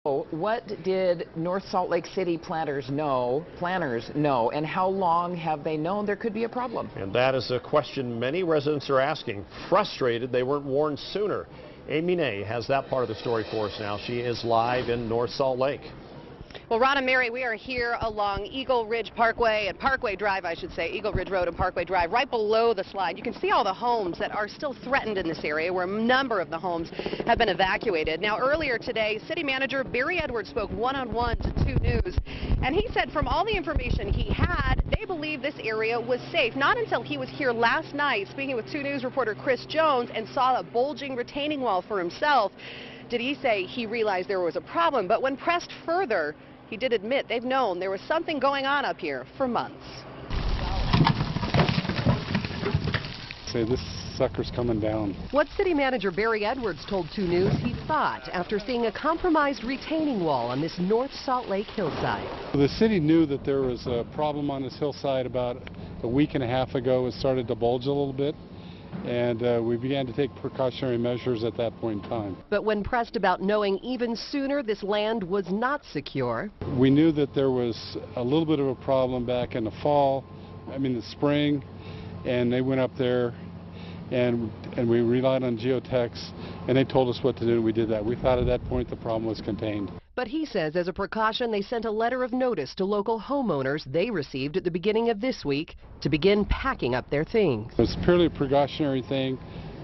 What did North Salt Lake City planners know, and how long have they known there could be a problem? And that is a question many residents are asking. Frustrated they weren't warned sooner. Amy Nay has that part of the story for us now. She is live in North Salt Lake. Well, Ron and Mary, we are here along Eagle Ridge Parkway and Parkway Drive, I should say, Eagle Ridge Road and Parkway Drive, right below the slide. You can see all the homes that are still threatened in this area, where a number of the homes have been evacuated. Now, earlier today, City Manager Barry Edwards spoke one-on-one to 2 News, and he said from all the information he had, they believe this area was safe. Not until he was here last night speaking with 2 News reporter Chris Jones and saw a bulging retaining wall for himself did he say he realized there was a problem. But when pressed further, he did admit they've known there was something going on up here for months. Say this sucker's coming down. What City Manager Barry Edwards told 2 News he thought after seeing a compromised retaining wall on this North Salt Lake hillside. The city knew that there was a problem on this hillside about a week and a half ago. It started to bulge a little bit, and we began to take precautionary measures at that point in time. But when pressed about knowing even sooner this land was not secure, we knew that there was a little bit of a problem back in the fall, the spring, and they went up there and we relied on geotechs, and they told us what to do, and we did that. We thought at that point the problem was contained. But he says as a precaution they sent a letter of notice to local homeowners they received at the beginning of this week to begin packing up their things. It's purely a precautionary thing.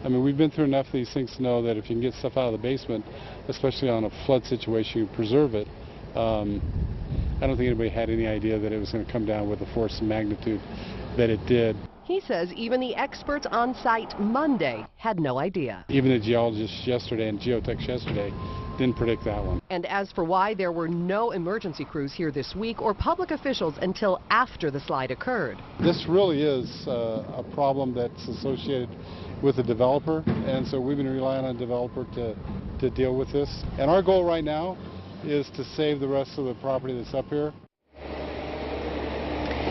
We've been through enough of these things to know that if you can get stuff out of the basement, especially on a flood situation, you preserve it. I don't think anybody had any idea that it was going to come down with the force and magnitude that it did. He says even the experts on site Monday had no idea. Even the geologists yesterday and geotechs yesterday didn't predict that one. And as for why there were no emergency crews here this week or public officials until after the slide occurred. This really is a problem that's associated with the developer, and so we've been relying on a developer to deal with this. And our goal right now is to save the rest of the property that's up here.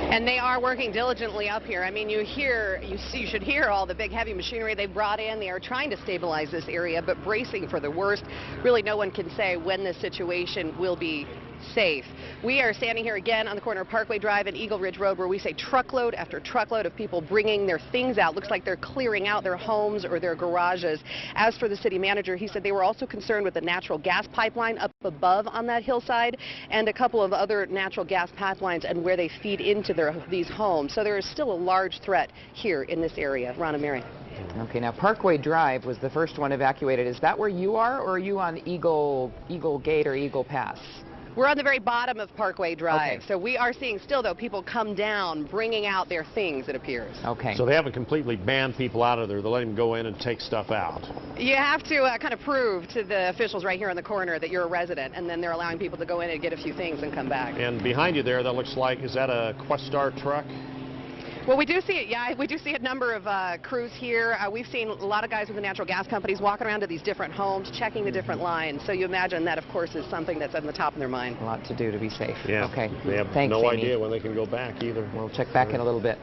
And they are working diligently up here. You should hear all the big heavy machinery they brought in. They are trying to stabilize this area, but bracing for the worst. Really, no one can say when this situation will be safe. We are standing here again on the corner of Parkway Drive and Eagle Ridge Road, where we say truckload after truckload of people bringing their things out. Looks like they're clearing out their homes or their garages. As for the city manager, he said they were also concerned with the natural gas pipeline up above on that hillside and a couple of other natural gas pipelines and where they feed into these homes. So there is still a large threat here in this area. Ron and Mary. Okay, now Parkway Drive was the first one evacuated. Is that where you are, or are you on Eagle Gate or Eagle Pass? We're on the very bottom of Parkway Drive, okay. So we are seeing still, though, people come down, bringing out their things, it appears. Okay. So they haven't completely banned people out of there. They're letting them go in and take stuff out. You have to kind of prove to the officials right here on the corner that you're a resident, and then they're allowing people to go in and get a few things and come back. And behind you there, that looks like, is that a Questar truck? Well, we do see it, yeah. We do see a number of crews here. We've seen a lot of guys with the natural gas companies walking around to these different homes, checking the different lines. So you imagine that, of course, is something that's on the top of their mind. A lot to do to be safe. Yeah. Okay. They have Thanks, no Amy. idea when they can go back either. We'll check back in a little bit.